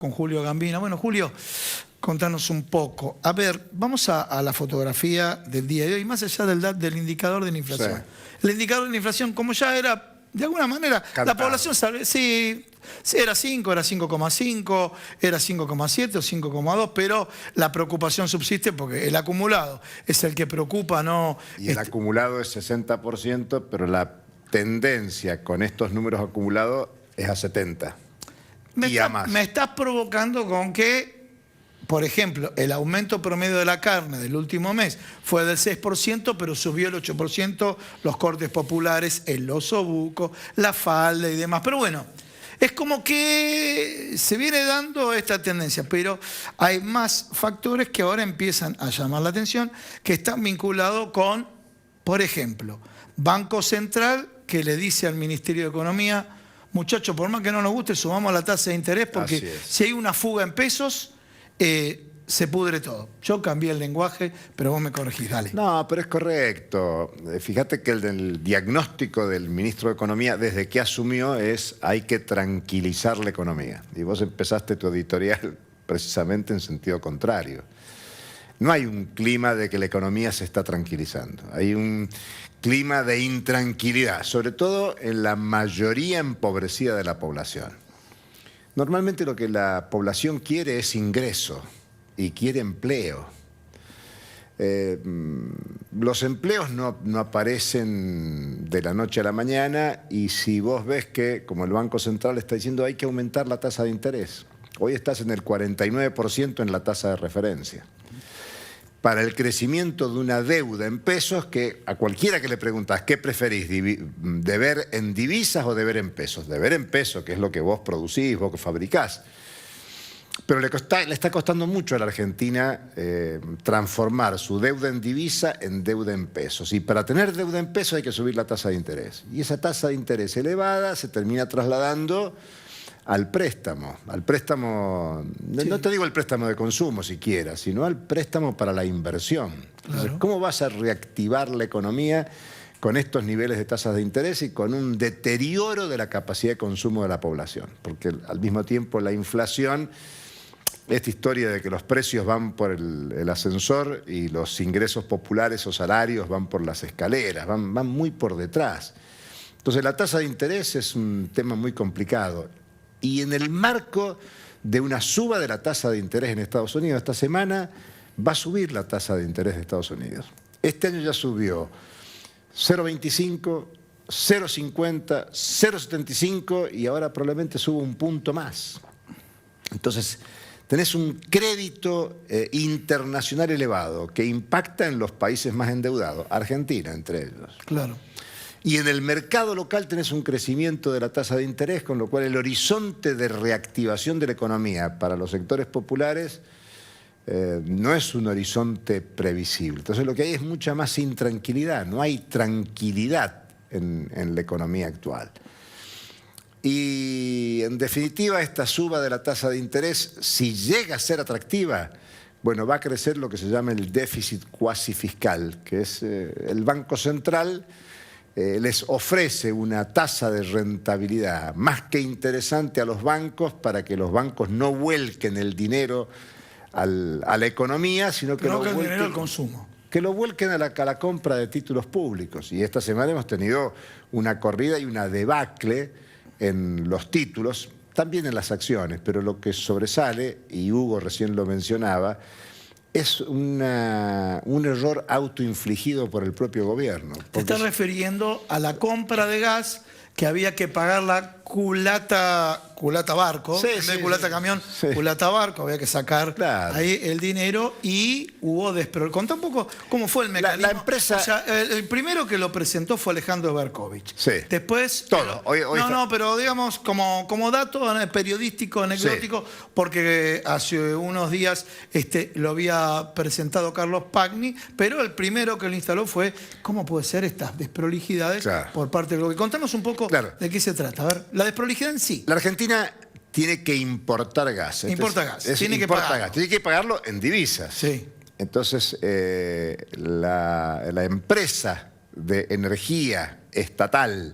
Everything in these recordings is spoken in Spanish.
Con Julio Gambino. Bueno, Julio, contanos un poco. A ver, vamos a la fotografía del día de hoy, más allá del indicador de la inflación. Sí. El indicador de la inflación, como ya era, de alguna manera, Cantado. la población sabe, sí, era 5, era 5,5, era 5,7 o 5,2, pero la preocupación subsiste porque el acumulado es el que preocupa, ¿no? Y el acumulado es 60%, pero la tendencia con estos números acumulados es a 70%. Me estás provocando con que, por ejemplo, el aumento promedio de la carne del último mes fue del 6%, pero subió el 8% los cortes populares, el osobuco, la falda y demás. Pero bueno, es como que se viene dando esta tendencia, pero hay más factores que ahora empiezan a llamar la atención, que están vinculados con, por ejemplo, Banco Central, que le dice al Ministerio de Economía: muchachos, por más que no nos guste, subamos la tasa de interés porque si hay una fuga en pesos, se pudre todo. Yo cambié el lenguaje, pero vos me corregís, dale. No, pero es correcto. Fíjate que el diagnóstico del ministro de Economía desde que asumió es: hay que tranquilizar la economía. Y vos empezaste tu editorial precisamente en sentido contrario. No hay un clima de que la economía se está tranquilizando. Hay un clima de intranquilidad, sobre todo en la mayoría empobrecida de la población. Normalmente lo que la población quiere es ingreso y quiere empleo. Los empleos no aparecen de la noche a la mañana, y si vos ves que, como el Banco Central está diciendo, hay que aumentar la tasa de interés. Hoy estás en el 49% en la tasa de referencia. Para el crecimiento de una deuda en pesos que a cualquiera que le preguntas ¿qué preferís? ¿Deber en divisas o deber en pesos? Deber en pesos, que es lo que vos producís, vos que fabricás. Pero le está costando mucho a la Argentina transformar su deuda en divisa en deuda en pesos. Y para tener deuda en pesos hay que subir la tasa de interés. Y esa tasa de interés elevada se termina trasladando al préstamo, sí. No te digo el préstamo de consumo siquiera, sino al préstamo para la inversión. Entonces, Claro. ¿cómo vas a reactivar la economía con estos niveles de tasas de interés y con un deterioro de la capacidad de consumo de la población? Porque al mismo tiempo la inflación, esta historia de que los precios van por el ascensor y los ingresos populares o salarios van por las escaleras, van muy por detrás. Entonces la tasa de interés es un tema muy complicado. Y en el marco de una suba de la tasa de interés en Estados Unidos, esta semana va a subir la tasa de interés de Estados Unidos. Este año ya subió 0,25, 0,50, 0,75 y ahora probablemente suba un punto más. Entonces, tenés un crédito internacional elevado que impacta en los países más endeudados, Argentina entre ellos. Claro. Y en el mercado local tenés un crecimiento de la tasa de interés, con lo cual el horizonte de reactivación de la economía para los sectores populares no es un horizonte previsible. Entonces lo que hay es mucha más intranquilidad, no hay tranquilidad en la economía actual. Y en definitiva esta suba de la tasa de interés, si llega a ser atractiva, bueno, va a crecer lo que se llama el déficit cuasi fiscal, que es el Banco Central les ofrece una tasa de rentabilidad más que interesante a los bancos para que los bancos no vuelquen el dinero a la economía, sino que, el dinero al consumo. Que lo vuelquen a la compra de títulos públicos. Y esta semana hemos tenido una corrida y una debacle en los títulos, también en las acciones, pero lo que sobresale, y Hugo recién lo mencionaba, es un error autoinfligido por el propio gobierno. Te estás refiriendo a la compra de gas, que había que pagar la culata barco, sí, en vez de culata camión, sí. Culata barco, había que sacar ahí el dinero y hubo Contá un poco cómo fue el mecanismo. La empresa... O sea, el primero que lo presentó fue Alejandro Berkovich. Sí. Después... Todo. Pero digamos como dato periodístico, anecdótico, sí. Porque hace unos días lo había presentado Carlos Pagni, pero el primero que lo instaló fue cómo puede ser estas desprolijidades por parte del gobierno. Contanos un poco de qué se trata. A ver, la desprolijidad en sí. La Argentina tiene que importar gas. Importa gas. Tiene que pagarlo. Tiene que pagarlo en divisas. Sí. Entonces, la empresa de energía estatal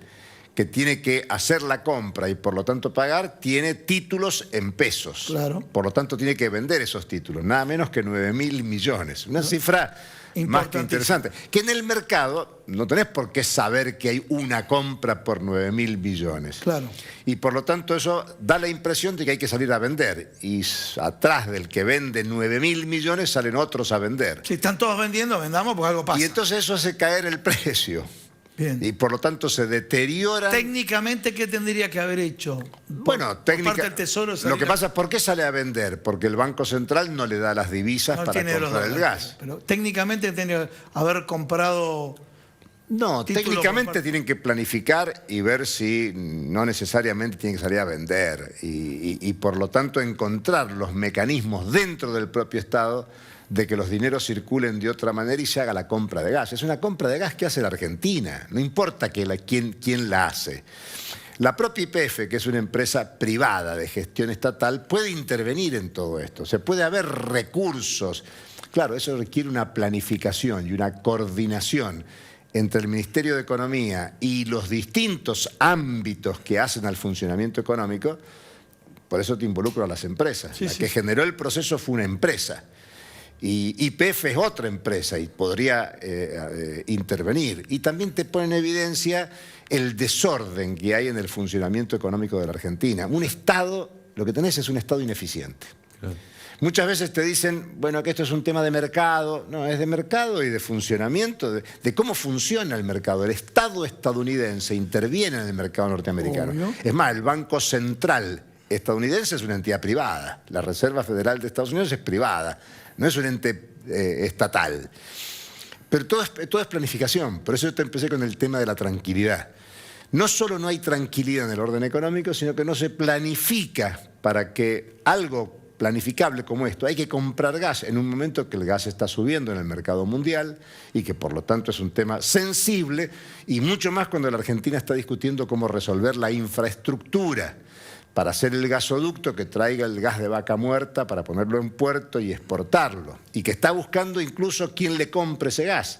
que tiene que hacer la compra y por lo tanto pagar, tiene títulos en pesos. Claro. Por lo tanto tiene que vender esos títulos, nada menos que 9.000 millones. Una cifra más que interesante. Que en el mercado no tenés por qué saber que hay una compra por 9.000 millones. Claro. Y por lo tanto eso da la impresión de que hay que salir a vender. Y atrás del que vende 9.000 millones salen otros a vender. Si están todos vendiendo, vendamos porque algo pasa. Y entonces eso hace caer el precio. Bien. Y por lo tanto se deteriora. Técnicamente, ¿qué tendría que haber hecho? Bueno, técnicamente. Lo que pasa es, ¿por qué sale a vender? Porque el Banco Central no le da las divisas para comprar el gas. Pero técnicamente tendría que haber comprado. No, técnicamente tienen que planificar y ver si no necesariamente tienen que salir a vender. Y por lo tanto encontrar los mecanismos dentro del propio Estado de que los dineros circulen de otra manera y se haga la compra de gas. Es una compra de gas que hace la Argentina, no importa quién la hace. La propia YPF, que es una empresa privada de gestión estatal, puede intervenir en todo esto. O sea, puede haber recursos. Claro, eso requiere una planificación y una coordinación entre el Ministerio de Economía y los distintos ámbitos que hacen al funcionamiento económico. Por eso te involucro a las empresas. La que generó el proceso fue una empresa. Y YPF es otra empresa y podría intervenir. Y también te pone en evidencia el desorden que hay en el funcionamiento económico de la Argentina. Un Estado, lo que tenés es un Estado ineficiente. Claro. Muchas veces te dicen, bueno, que esto es un tema de mercado. No, es de mercado y de funcionamiento, de cómo funciona el mercado. El Estado estadounidense interviene en el mercado norteamericano. Obvio. Es más, el Banco Central estadounidense es una entidad privada. La Reserva Federal de Estados Unidos es privada. No es un ente estatal. Pero todo es planificación. Por eso yo te empecé con el tema de la tranquilidad. No solo no hay tranquilidad en el orden económico, sino que no se planifica para que algo planificable como esto. Hay que comprar gas en un momento que el gas está subiendo en el mercado mundial y que por lo tanto es un tema sensible, y mucho más cuando la Argentina está discutiendo cómo resolver la infraestructura para hacer el gasoducto que traiga el gas de vaca muerta para ponerlo en puerto y exportarlo. Y que está buscando incluso quién le compre ese gas.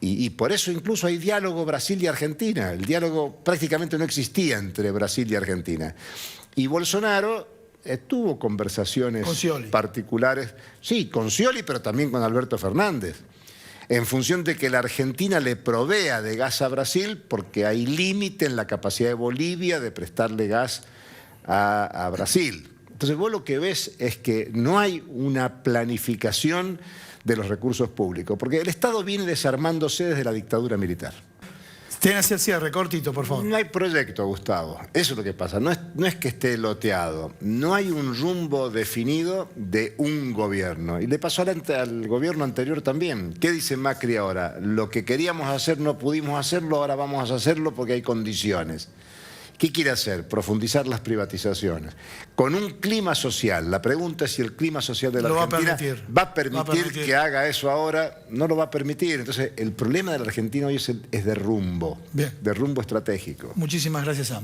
Y por eso incluso hay diálogo Brasil y Argentina. El diálogo prácticamente no existía entre Brasil y Argentina. Y Bolsonaro tuvo conversaciones particulares. Sí, con Scioli, pero también con Alberto Fernández. En función de que la Argentina le provea de gas a Brasil porque hay límite en la capacidad de Bolivia de prestarle gas a Brasil. Entonces vos lo que ves es que no hay una planificación de los recursos públicos, porque el Estado viene desarmándose desde la dictadura militar. Tiene que ser cierre, cortito, por favor. No hay proyecto, Gustavo. Eso es lo que pasa. No es que esté loteado. No hay un rumbo definido de un gobierno. Y le pasó al gobierno anterior también. ¿Qué dice Macri ahora? Lo que queríamos hacer no pudimos hacerlo, ahora vamos a hacerlo porque hay condiciones. ¿Qué quiere hacer? Profundizar las privatizaciones. Con un clima social. La pregunta es si el clima social de la Argentina va a permitir que haga eso ahora. No lo va a permitir. Entonces, el problema de la Argentina hoy es de rumbo. Bien. De rumbo estratégico. Muchísimas gracias, Sam.